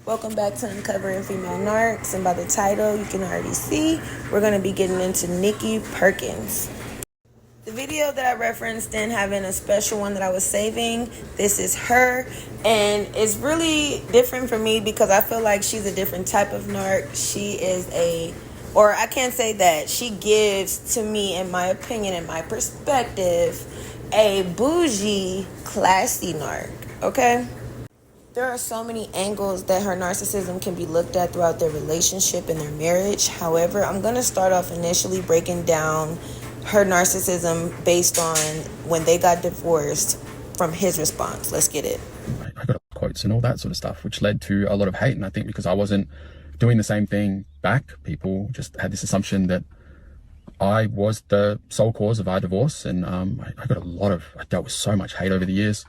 Welcome back to Uncovering Female Narcs, and by the title you can already see we're going to be getting into Nikki Perkins. The video that I referenced in having a special one that I was saving, this is her, and it's really different for me because I feel like she's a different type of narc. She is I can't say that, she gives to me, in my opinion, in my perspective, a bougie, classy narc, okay? There are so many angles that her narcissism can be looked at throughout their relationship and their marriage. However, I'm going to start off initially breaking down her narcissism based on when they got divorced from his response. Let's get it. I got quotes and all that sort of stuff, which led to a lot of hate. And I think because I wasn't doing the same thing back, people just had this assumption that I was the sole cause of our divorce. And I dealt with so much hate over the years.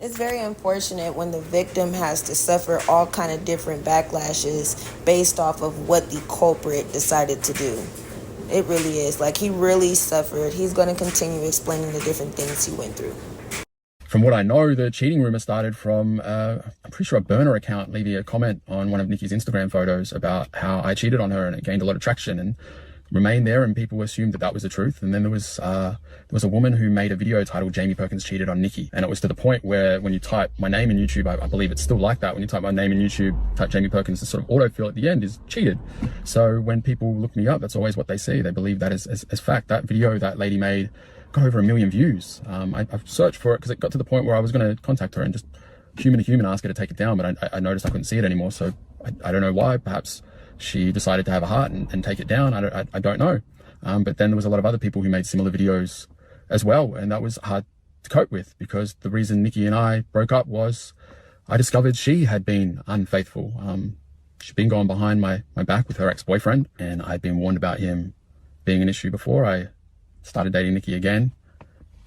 It's very unfortunate when the victim has to suffer all kind of different backlashes based off of what the culprit decided to do. It really is. Like, he really suffered. He's going to continue explaining the different things he went through. From what I know, the cheating rumor started from, I'm pretty sure, a burner account leaving a comment on one of Nikki's Instagram photos about how I cheated on her, and it gained a lot of traction and remained there, and people assumed that that was the truth. And then there was a woman who made a video titled "Jamie Perkins Cheated on Nikki," and it was to the point where when you type my name in YouTube, I believe it's still like that. When you type my name in YouTube, type Jamie Perkins, the sort of autofill at the end is cheated. So when people look me up, that's always what they see. They believe that as fact. That video that lady made got over 1 million views. I've searched for it because it got to the point where I was going to contact her and just human to human ask her to take it down, but I noticed I couldn't see it anymore. So I don't know why. Perhaps she decided to have a heart and take it down. I don't know. But then there was a lot of other people who made similar videos as well. And that was hard to cope with because the reason Nikki and I broke up was I discovered she had been unfaithful. She'd been going behind my back with her ex-boyfriend, and I'd been warned about him being an issue before I started dating Nikki again.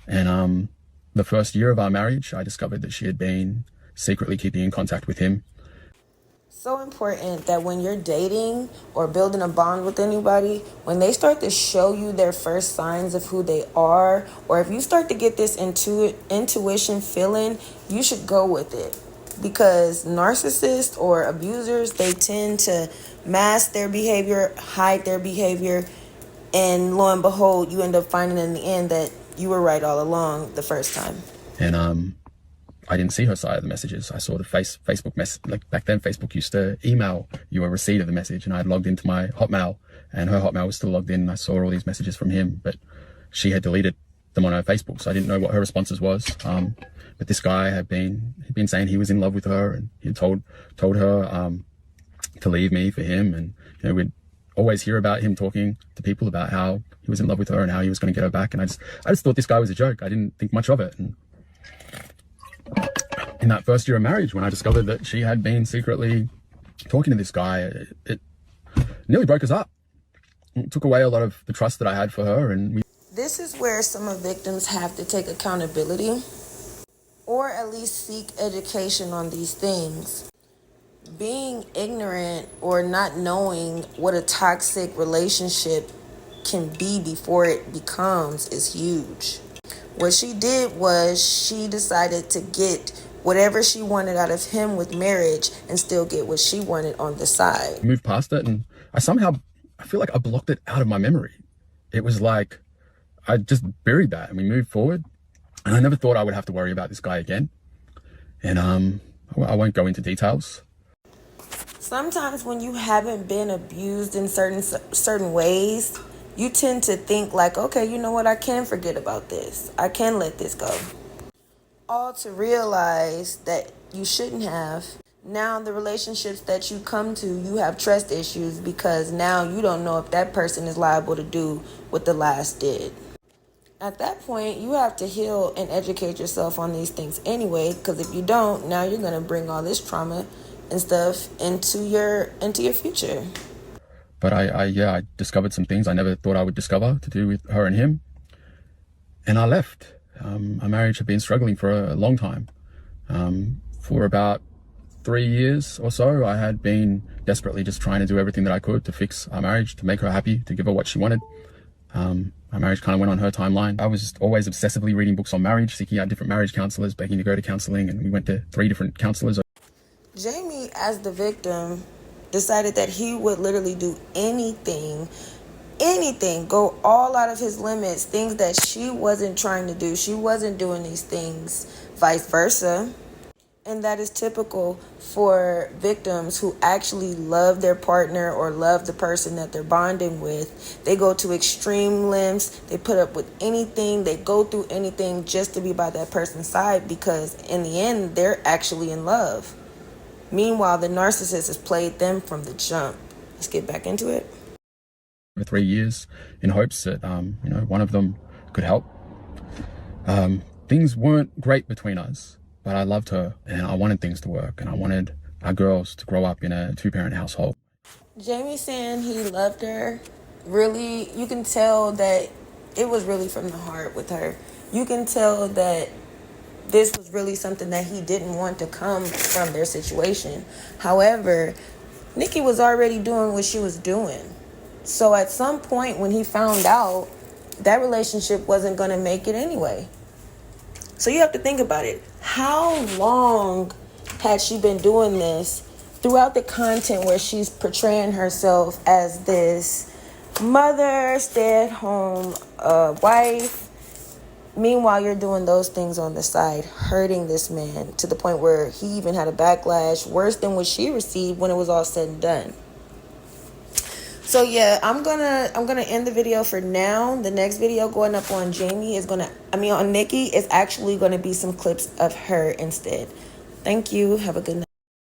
And the first year of our marriage, I discovered that she had been secretly keeping in contact with him. So important that when you're dating or building a bond with anybody, when they start to show you their first signs of who they are, or if you start to get this intuition feeling, you should go with it. Because narcissists or abusers, they tend to mask their behavior, hide their behavior, and lo and behold, you end up finding in the end that you were right all along the first time. And I didn't see her side of the messages. I saw the Facebook message. Like back then, Facebook used to email you a receipt of the message, and I had logged into my Hotmail, and her Hotmail was still logged in. And I saw all these messages from him, but she had deleted them on her Facebook, so I didn't know what her responses was. But this guy he'd been saying he was in love with her, and he told her to leave me for him. And we'd always hear about him talking to people about how he was in love with her and how he was going to get her back. And I just thought this guy was a joke. I didn't think much of it. And in that first year of marriage, when I discovered that she had been secretly talking to this guy, it nearly broke us up. It took away a lot of the trust that I had for her. And this is where some of victims have to take accountability, or at least seek education on these things. Being ignorant or not knowing what a toxic relationship can be before it becomes is huge. What she did was she decided to get whatever she wanted out of him with marriage and still get what she wanted on the side. Moved past it, and I feel like I blocked it out of my memory. It was like I just buried that, and we moved forward, and I never thought I would have to worry about this guy again. And I won't go into details. Sometimes when you haven't been abused in certain ways, you tend to think like, okay, you know what, I can forget about this. I can let this go. All to realize that you shouldn't have. Now the relationships that you come to, you have trust issues because now you don't know if that person is liable to do what the last did. At that point, you have to heal and educate yourself on these things anyway, because if you don't, now you're going to bring all this trauma and stuff into your future. But I discovered some things I never thought I would discover to do with her and him. And I left. Our marriage had been struggling for a long time. For about 3 years or so, I had been desperately just trying to do everything that I could to fix our marriage, to make her happy, to give her what she wanted. Our marriage kind of went on her timeline. I was just always obsessively reading books on marriage, seeking out different marriage counselors, begging to go to counseling, and we went to 3 different counselors. Jamie, as the victim, decided that he would literally do anything, go all out of his limits, things that she wasn't trying to do. She wasn't doing these things, vice versa. And that is typical for victims who actually love their partner or love the person that they're bonding with. They go to extreme lengths. They put up with anything. They go through anything just to be by that person's side, because in the end, they're actually in love. Meanwhile, the narcissist has played them from the jump. Let's get back into it. For 3 years in hopes that, one of them could help. Things weren't great between us, but I loved her and I wanted things to work and I wanted our girls to grow up in a 2-parent household. Jamie saying he loved her, really, you can tell that it was really from the heart with her. You can tell that this was really something that he didn't want to come from their situation. However, Nikki was already doing what she was doing. So at some point when he found out, that relationship wasn't going to make it anyway. So you have to think about it. How long had she been doing this throughout the content where she's portraying herself as this mother, stay-at-home wife? Meanwhile, you're doing those things on the side, hurting this man to the point where he even had a backlash worse than what she received when it was all said and done. So yeah, I'm gonna end the video for now. The next video going up on on Nikki is actually gonna be some clips of her instead. Thank you. Have a good night.